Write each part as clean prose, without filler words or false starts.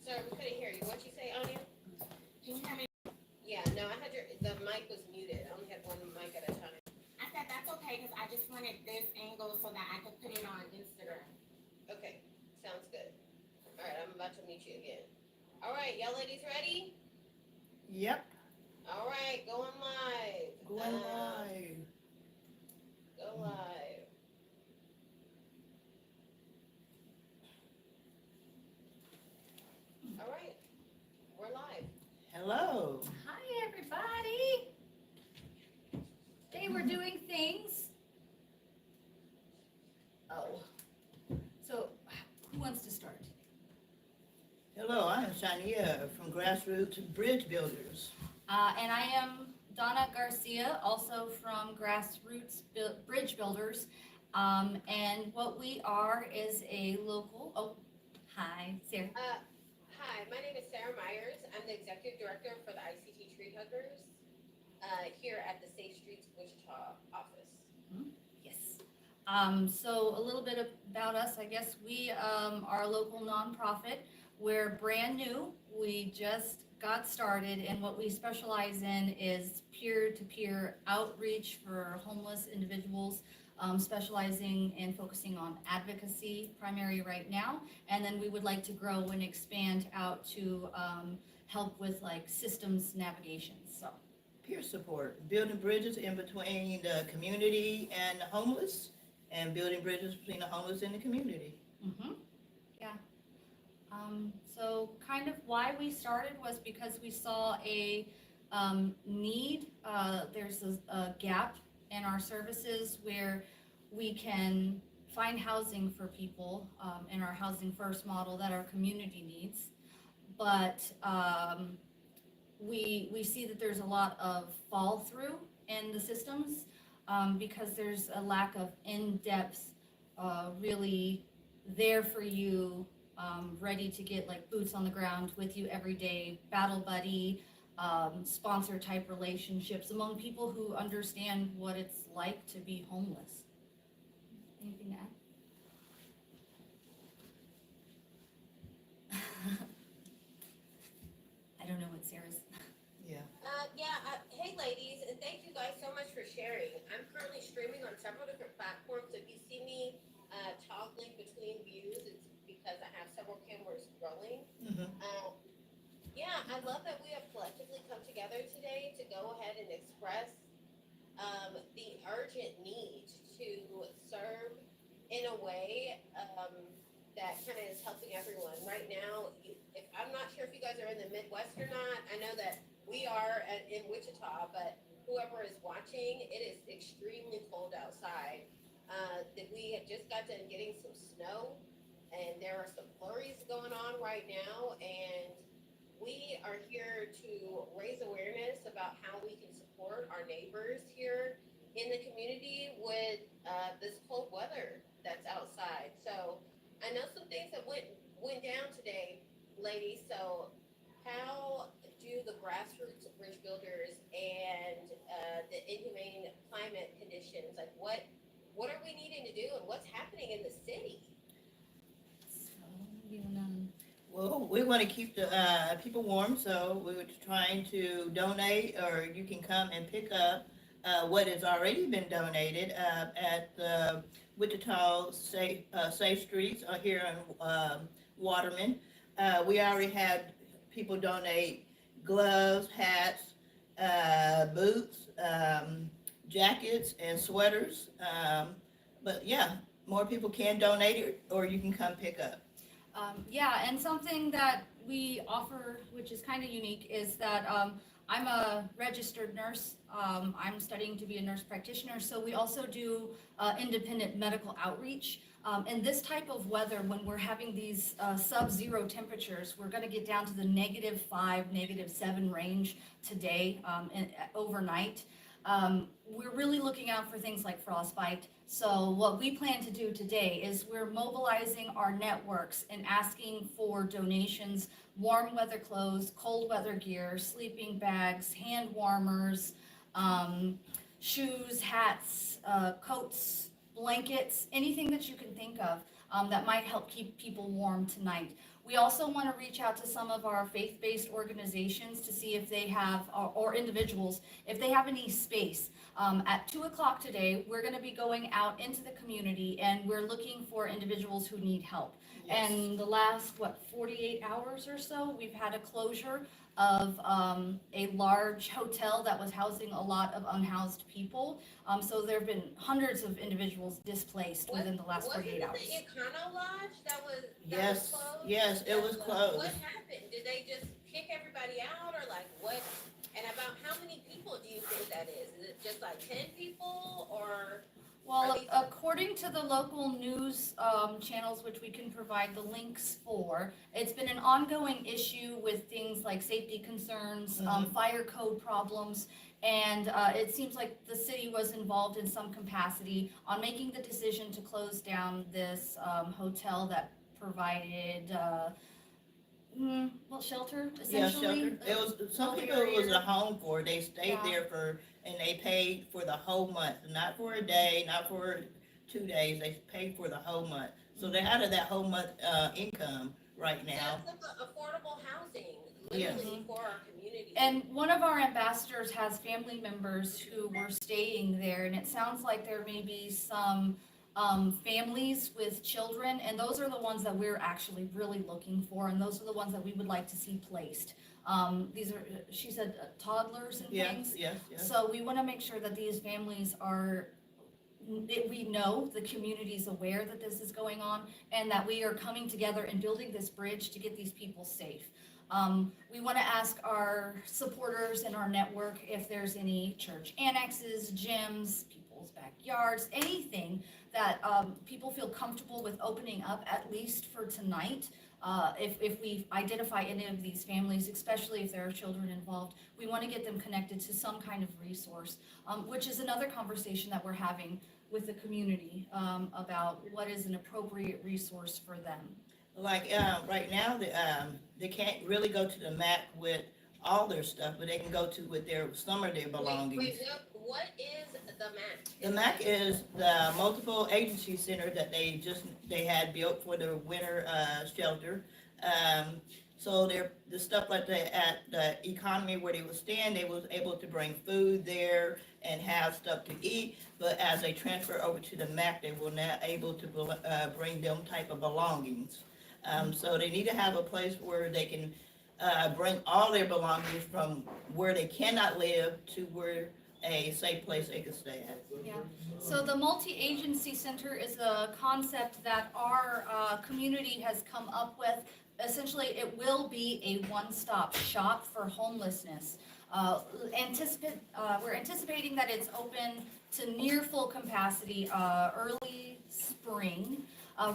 Sorry, we couldn't hear you. What'd you say, Anya? Can you hear me? Yeah, no, I had the mic was muted. I only had one mic at a time. I said that's okay because I just wanted this angle so that I could put it on Instagram. Okay, sounds good. All right, I'm about to meet you again. All right, y'all ladies ready? Yep, All right, going live. going live. Go live. All right, we're live. Hello. Hi, everybody. Today we're doing things. Oh, so who wants to start? Hello, I am Shania from Grassroots Bridge Builders. And I am Donna Garcia, also from Grassroots Bridge Builders. And what we are is a local, hi, Sarah. Hi, my name is Sarah Myers. I'm the executive director for the ICT Tree Huggers here at the Safe Streets Wichita office. Yes. So a little bit about us, I guess we are a local nonprofit. We're brand new. We just got started, and what we specialize in is peer-to-peer outreach for homeless individuals, specializing and focusing on advocacy primary right now. And then we would like to grow and expand out to help with like systems navigation. So Peer support, building bridges in between the community and the homeless, and building bridges between the homeless and the community. yeah. So kind of why we started was because we saw a need. There's a gap in our services where we can find housing for people in our Housing First model that our community needs. But we see that there's a lot of fall through in the systems because there's a lack of in-depth, really there for you, ready to get like boots on the ground with you every day, battle buddy, sponsor type relationships among people who understand what it's like to be homeless. Anything to add? I don't know what Sarah's. Yeah. Hey ladies, and thank you guys so much for sharing. I'm currently streaming on several different platforms. If you see me toggling between views, it's because I have several cameras rolling. I love that we have collectively come together today to go ahead and express the urgent need to serve in a way that kind of is helping everyone. Right now, if I'm not sure if you guys are in the Midwest or not, I know that we are in Wichita, but whoever is watching, it is extremely cold outside. That we had just got done getting some snow, and there are some flurries going on right now, and we are here to raise awareness about how we can support our neighbors here in the community with this cold weather that's outside. So I know some things that went down today, ladies. So how do the grassroots bridge builders and the inhumane climate conditions, like what are we needing to do and what's happening in the city? So you wanna. Well, we want to keep the people warm, so we were trying to donate, or you can come and pick up what has already been donated at the Wichita Safe Streets here in Waterman. We already had people donate gloves, hats, boots, jackets, and sweaters. But yeah, more people can donate it, or you can come pick up. And something that we offer, which is kind of unique, is that I'm a registered nurse. I'm studying to be a nurse practitioner, so we also do independent medical outreach. In this type of weather, when we're having these sub-zero temperatures, we're going to get down to the -5, -7 range today overnight. We're really looking out for things like frostbite. So what we plan to do today is we're mobilizing our networks and asking for donations, warm weather clothes, cold weather gear, sleeping bags, hand warmers, shoes, hats, coats, blankets, anything that you can think of that might help keep people warm tonight. We also want to reach out to some of our faith-based organizations to see if they have, or individuals, if they have any space. At 2 o'clock today, we're going to be going out into the community and we're looking for individuals who need help. Yes. And the last, 48 hours or so, we've had a closure of a large hotel that was housing a lot of unhoused people. So there have been hundreds of individuals displaced within the last 48 hours. Wasn't it the Econo Lodge that was Yes, closed? yes, it was closed. What happened? Did they just kick everybody out, or like what? And about how many people do you think that is? Is it just like 10 people, or? Well, according to the local news channels, which we can provide the links for, it's been an ongoing issue with things like safety concerns, fire code problems, and it seems like the city was involved in some capacity on making the decision to close down this hotel that provided, shelter, Yeah, essentially. shelter. It was, some Well, people it was a home for, they stayed Yeah. there for, and they paid for the whole month, not for a day, not for 2 days, they paid for the whole month. So they're out of that whole month, income right now. That's like affordable housing, Yes. literally for our community. And one of our ambassadors has family members who were staying there, and it sounds like there may be some families with children, and those are the ones that we're actually really looking for, and those are the ones that we would like to see placed. These are, she said, toddlers and Yes, things. yes, yes. So we want to make sure that these families are, we know the community's aware that this is going on, and that we are coming together and building this bridge to get these people safe. We want to ask our supporters in our network if there's any church annexes, gyms, people's backyards, anything that people feel comfortable with opening up, at least for tonight. If we identify any of these families, especially if there are children involved, we want to get them connected to some kind of resource, which is another conversation that we're having with the community about what is an appropriate resource for them. Like, right now, they can't really go to the MAC with all their stuff, but they can go to with some of their belongings. Wait, what is the MAC? The MAC is the multiple agency center that they had built for the winter, shelter. So the stuff like at the economy where they were staying, they was able to bring food there and have stuff to eat. But as they transfer over to the MAC, they were not able to bring them type of belongings. So they need to have a place where they can bring all their belongings from where they cannot live to where a safe place they can stay at. Yeah, so the multi-agency center is a concept that our community has come up with. Essentially, it will be a one-stop shop for homelessness. We're anticipating that it's open to near full capacity early spring.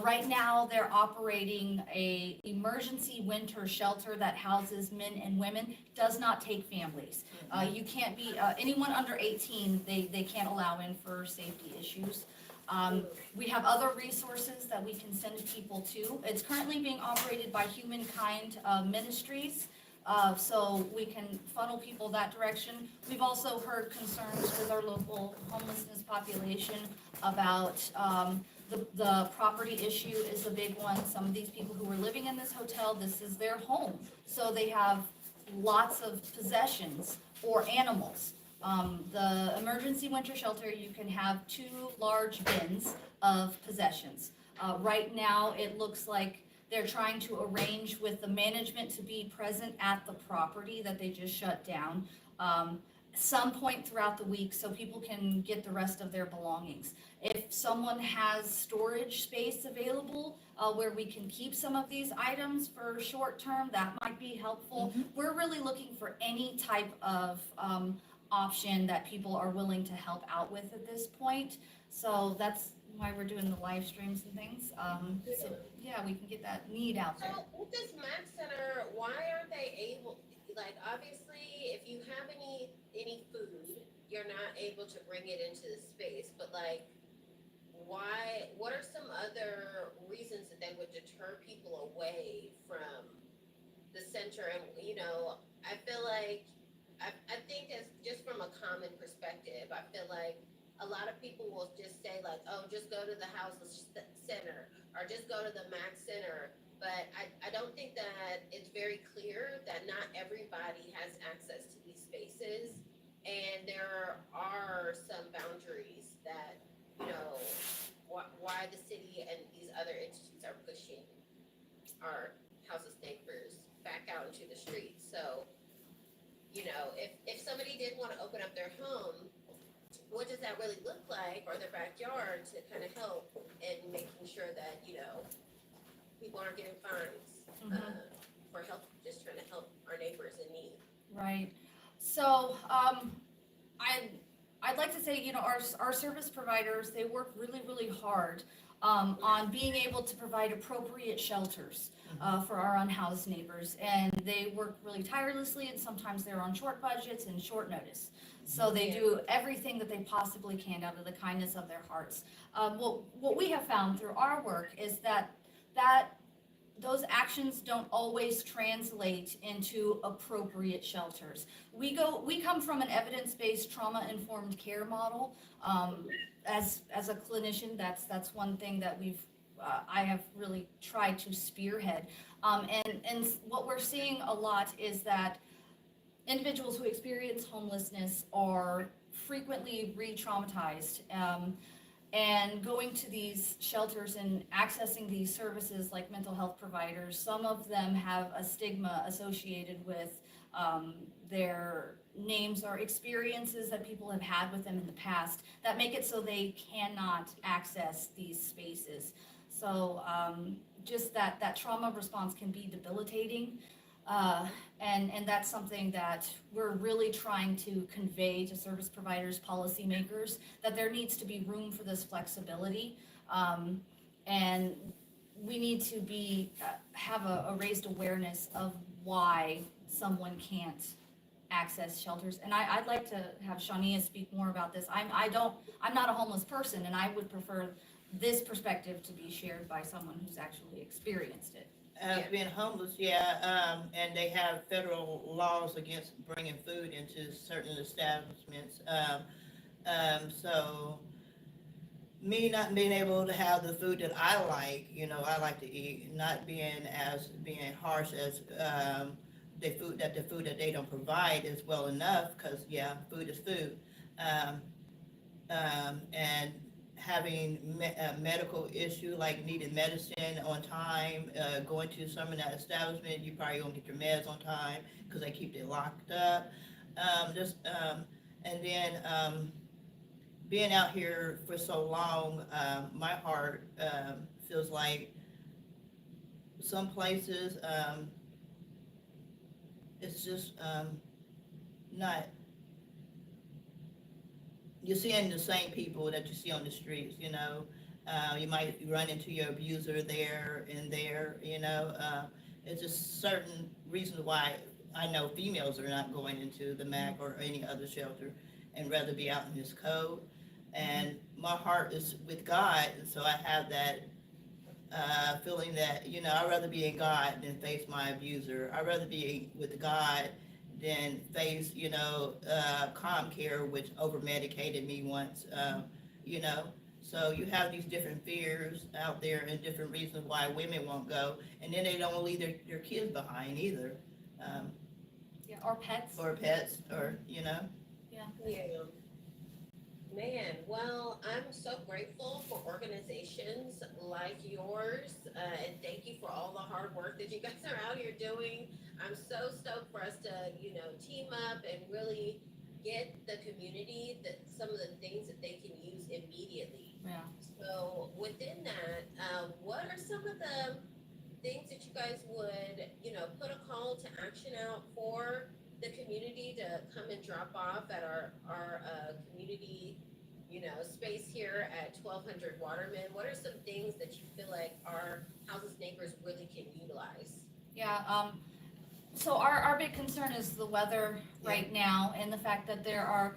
Right now, they're operating a emergency winter shelter that houses men and women, does not take families. You can't be, anyone under 18, they can't allow in for safety issues. We have other resources that we can send people to. It's currently being operated by Humankind Ministries, so we can funnel people that direction. We've also heard concerns with our local homelessness population about the property issue is a big one. Some of these people who are living in this hotel, this is their home. So they have lots of possessions or animals. The emergency winter shelter, you can have 2 large bins of possessions. Right now, it looks like they're trying to arrange with the management to be present at the property that they just shut down some point throughout the week so people can get the rest of their belongings. If someone has storage space available where we can keep some of these items for short term, that might be helpful. We're really looking for any type of option that people are willing to help out with at this point. So that's why we're doing the live streams and things. So yeah, we can get that need out there. So with this MAC Center, why aren't they able, like, obviously, if you have any food, you're not able to bring it into the space, but like, why, what are some other reasons that they would deter people away from the center? And, you know, I feel like, I think as just from a common perspective, I feel like a lot of people will just say like, oh, just go to the house center or just go to the MAC Center. But I don't think very clear that not everybody has access to these spaces, and there are some boundaries that, you know, why the city and these other entities are pushing our houseless neighbors back out into the streets. So, you know, if somebody did want to open up their home, what does that really look like, or their backyard, to kind of help in making sure that, you know, people aren't getting fines for help, just trying to help our neighbors in need. Right. So, I'd like to say, you know, our service providers, they work really, really hard on being able to provide appropriate shelters for our unhoused neighbors. And they work really tirelessly, and sometimes they're on short budgets and short notice. So they do everything that they possibly can out of the kindness of their hearts. What we have found through our work is that those actions don't always translate into appropriate shelters. We come from an evidence-based trauma-informed care model. As a clinician, that's one thing that I have really tried to spearhead. And what we're seeing a lot is that individuals who experience homelessness are frequently re-traumatized. And going to these shelters and accessing these services like mental health providers, some of them have a stigma associated with their names or experiences that people have had with them in the past that make it so they cannot access these spaces. So just that trauma response can be debilitating. And that's something that we're really trying to convey to service providers, policymakers, that there needs to be room for this flexibility. And we need to have a raised awareness of why someone can't access shelters. And I'd like to have Shania speak more about this. I'm not a homeless person, and I would prefer this perspective to be shared by someone who's actually experienced it. Being homeless, and they have federal laws against bringing food into certain establishments. So me not being able to have the food that I like to eat, not being harsh as the food that they don't provide is well enough, because food is food, and having a medical issue like needing medicine on time, going to some of that establishment, you probably won't get your meds on time because they keep it locked up. And then being out here for so long, my heart feels like some places it's just not. You're seeing the same people that you see on the streets, you know. You might run into your abuser there and there, you know. It's just certain reasons why I know females are not going into the MAC or any other shelter and rather be out in this cold. And my heart is with God, and so I have that feeling that, you know, I'd rather be in God than face my abuser. I'd rather be with God than face, you know, calm care, which over-medicated me once, you know. So you have these different fears out there and different reasons why women won't go. And then they don't leave their kids behind either. Or pets. Or, you know. Yeah. Man, well, I'm so grateful for organizations like yours, and thank you for all the hard work that you guys are out here doing. I'm so stoked for us to, you know, team up and really get the community some of the things that they can use immediately. Yeah. So within that, what are some of the things that you guys would, you know, put a call to action out for the community to come and drop off at our community, you know, space here at 1200 Waterman? What are some things that you feel like our houseless neighbors really can utilize? Yeah. So our big concern is the weather right now, and the fact that they're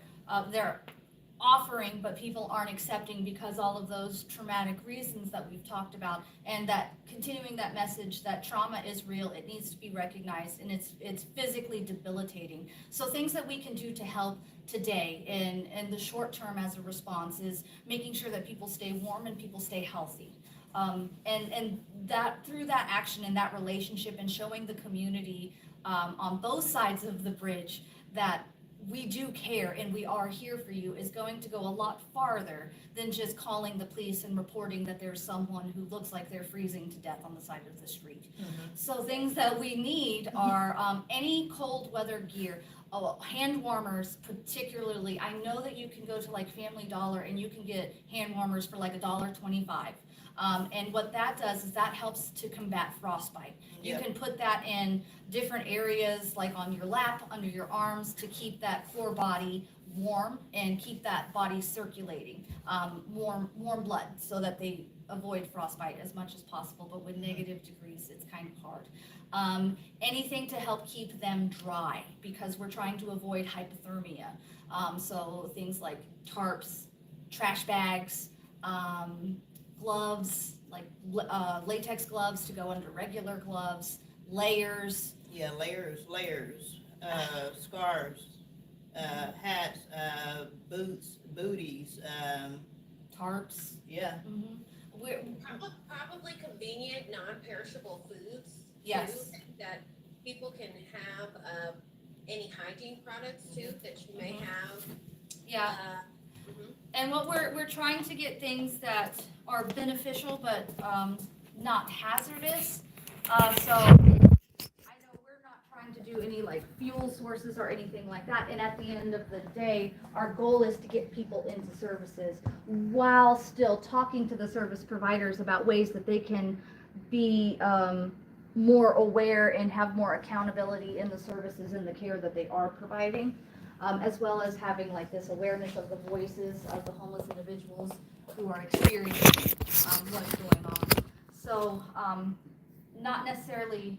offering, but people aren't accepting because all of those traumatic reasons that we've talked about, and that continuing that message that trauma is real, it needs to be recognized, and it's physically debilitating. So things that we can do to help today in the short term as a response is making sure that people stay warm and people stay healthy. And that through that action and that relationship and showing the community on both sides of the bridge that we do care and we are here for you is going to go a lot farther than just calling the police and reporting that there's someone who looks like they're freezing to death on the side of the street. So things that we need are any cold weather gear. Oh, hand warmers particularly. I know that you can go to like Family Dollar and you can get hand warmers for like $1.25. And what that does is that helps to combat frostbite. You Yep. can put that in different areas, like on your lap, under your arms, to keep that core body warm and keep that body circulating, warm blood, so that they avoid frostbite as much as possible. But with negative degrees, it's kind of hard. Anything to help keep them dry, because we're trying to avoid hypothermia. So things like tarps, trash bags, gloves, like latex gloves to go under regular gloves, layers. Yeah, layers, scarves, hats, boots, booties, Tarps. yeah. We're, Probably convenient, non-perishable foods. Yes. Too, that people can have, any hygiene products too, that you may have. yeah, and what we're trying to get things that are beneficial but not hazardous. So I know we're not trying to do any like fuel sources or anything like that. And at the end of the day, our goal is to get people into services while still talking to the service providers about ways that they can be more aware and have more accountability in the services and the care that they are providing, as well as having like this awareness of the voices of the homeless individuals who are experiencing what's going on. So not necessarily,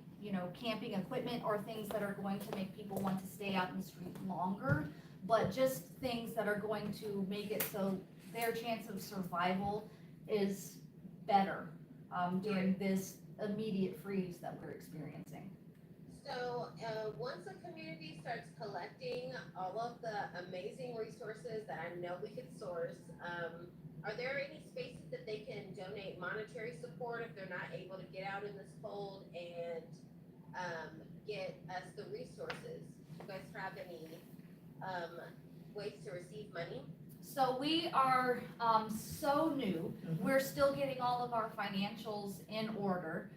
camping equipment or things that are going to make people want to stay out in the street longer, but just things that are going to make it so their chance of survival is better during this immediate freeze that we're experiencing. So, once the community starts collecting all of the amazing resources that I know we could source, are there any spaces that they can donate monetary support if they're not able to get out in this cold and get us the resources? Do you guys have any ways to receive money? So we are so new. We're still getting all of our financials in order.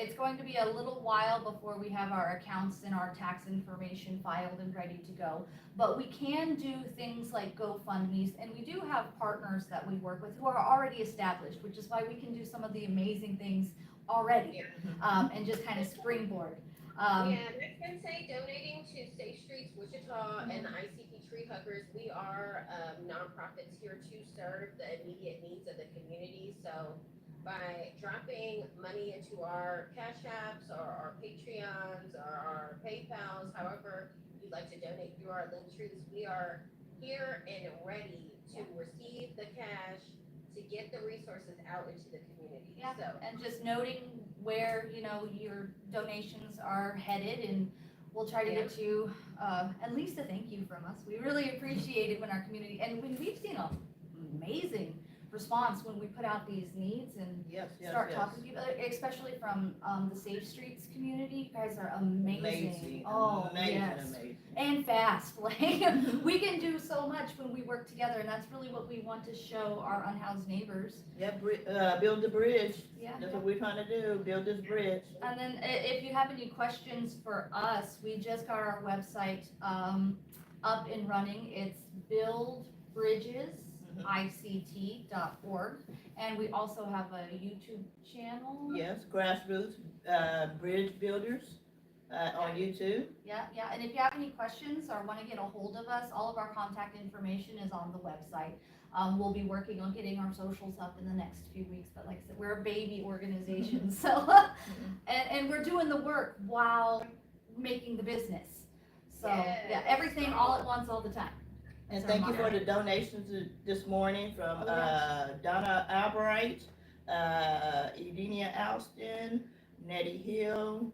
It's going to be a little while before we have our accounts and our tax information filed and ready to go. But we can do things like GoFundMe's, and we do have partners that we work with who are already established, which is why we can do some of the amazing things already, and just kind of springboard. Yeah, and I can say donating to Safe Streets Wichita and the ICP Tree Huggers, we are nonprofits here to serve the immediate needs of the community. So by dropping money into our Cash Apps or our Patreons or our PayPals, however you'd like to donate through our link trees, we are here and ready to receive the cash to get the resources out into the community. Yeah, So and just noting where, your donations are headed, and we'll try to get you at least a thank you from us. We really appreciate it when our community, and when we've seen an amazing response when we put out these needs and start talking to people, especially from the Safe Streets community. You guys are amazing. Amazing. And fast. Like we can do so much when we work together, and that's really what we want to show our unhoused neighbors. Build the bridge. Yeah. That's what we're trying to do, build this bridge. And then if you have any questions for us, we just got our website up and running. It's buildbridgesict.org, and we also have a YouTube channel. Yes, grassroots, bridge builders, on YouTube. Yeah, and if you have any questions or want to get a hold of us, all of our contact information is on the website. We'll be working on getting our socials up in the next few weeks, but like I said, we're a baby organization, so and we're doing the work while making the business. So yeah, everything all at once, all the time. And thank you for the donations this morning from Donna Albright, Edenia Alston, Nettie Hill.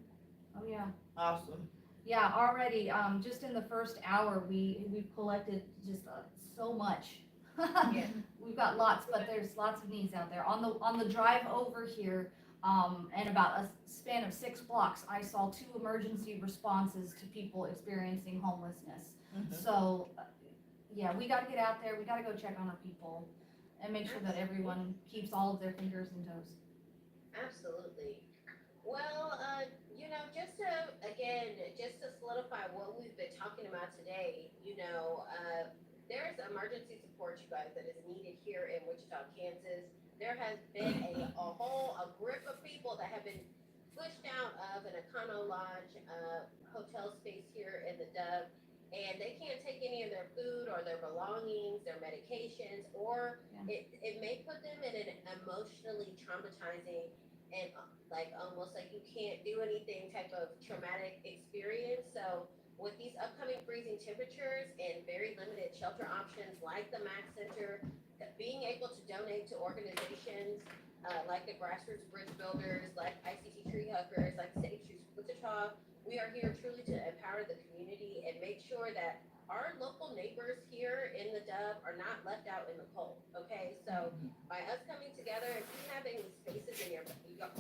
Oh yeah. Awesome. Yeah, already, just in the first hour, we've collected just so much Yeah. We've got lots, but there's lots of needs out there. On the drive over here, in about a span of 6 blocks, I saw 2 emergency responses to people experiencing homelessness. Mhm. So, yeah, we gotta get out there, we gotta go check on our people and make sure that everyone keeps all of their fingers and toes. Absolutely. Well, just to solidify what we've been talking about today, there's emergency support, you guys, that is needed here in Wichita, Kansas. There has been a group of people that have been pushed out of an Econo Lodge hotel space here in the Dove, and they can't take any of their food or their belongings, their medications, or it may put them in an emotionally traumatizing and almost like you can't do anything type of traumatic experience. So with these upcoming freezing temperatures and very limited shelter options like the Max Center, being able to donate to organizations like the Grassroots Bridge Builders, like ICT Tree Huggers, like Safe Streets Wichita, we are here truly to empower the community and make sure that our local neighbors here in the Dove are not left out in the cold. Okay, so by us coming together, if you have any spaces in your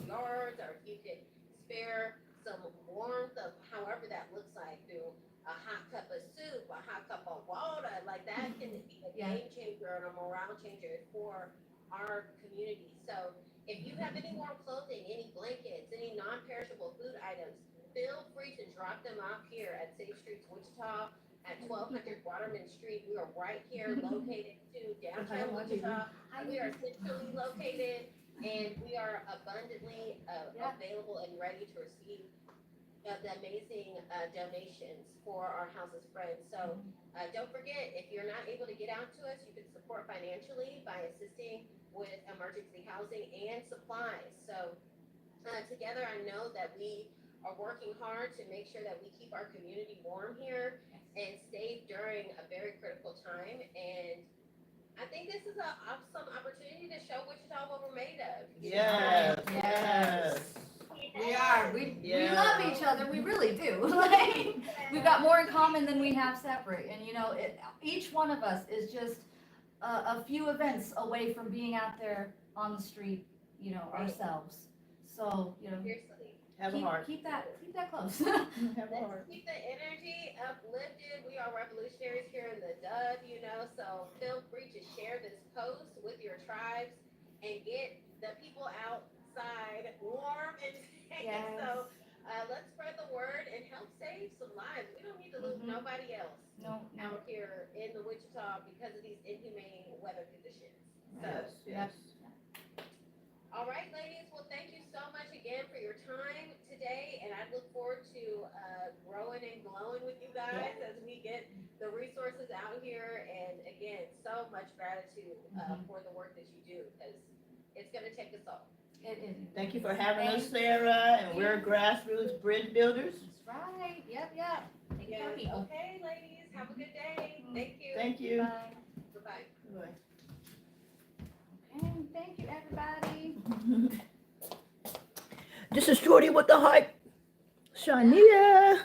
yards, or if you could spare some warmth of however that looks like through a hot cup of soup, a hot cup of water, like that can be a game changer and a morale changer for our community. So if you have any warm clothing, any blankets, any non-perishable food items, feel free to drop them off here at Safe Streets Wichita at 1200 Waterman Street. We are right here located to downtown Wichita. We are centrally located, and we are abundantly available and ready to receive the amazing donations for our House of Friends. So don't forget, if you're not able to get out to us, you can support financially by assisting with emergency housing and supplies. So together, I know that we are working hard to make sure that we keep our community warm here and safe during a very critical time. And I think this is an awesome opportunity to show Wichita what we're made of. Yes, yes. We are. We love each other. We really do. Like, we've got more in common than we have separate. And each one of us is just a few events away from being out there on the street, ourselves. So, Seriously. Have a heart. Keep that close. Have a heart. Let's keep the energy uplifted. We are revolutionaries here in the Dove, so feel free to share this post with your tribes and get the people outside warm and safe. Yes. So let's spread the word and help save some lives. We don't need to lose nobody else out here in the Wichita because of these inhumane weather conditions. So, Yes. all right, ladies. Well, thank you so much again for your time today, and I look forward to growing and glowing with you guys as we get the resources out here. And again, so much gratitude for the work that you do, because it's going to take us all. It is. Thank you for having us, Sarah, and we're Grassroots Bridge Builders. That's right. Yep. Thank you, Yes. people. Okay, ladies. Have a good day. Thank you. Thank you. Bye. Bye-bye. Bye. Okay. Thank you, everybody. This is Shorty with the hype. Shania.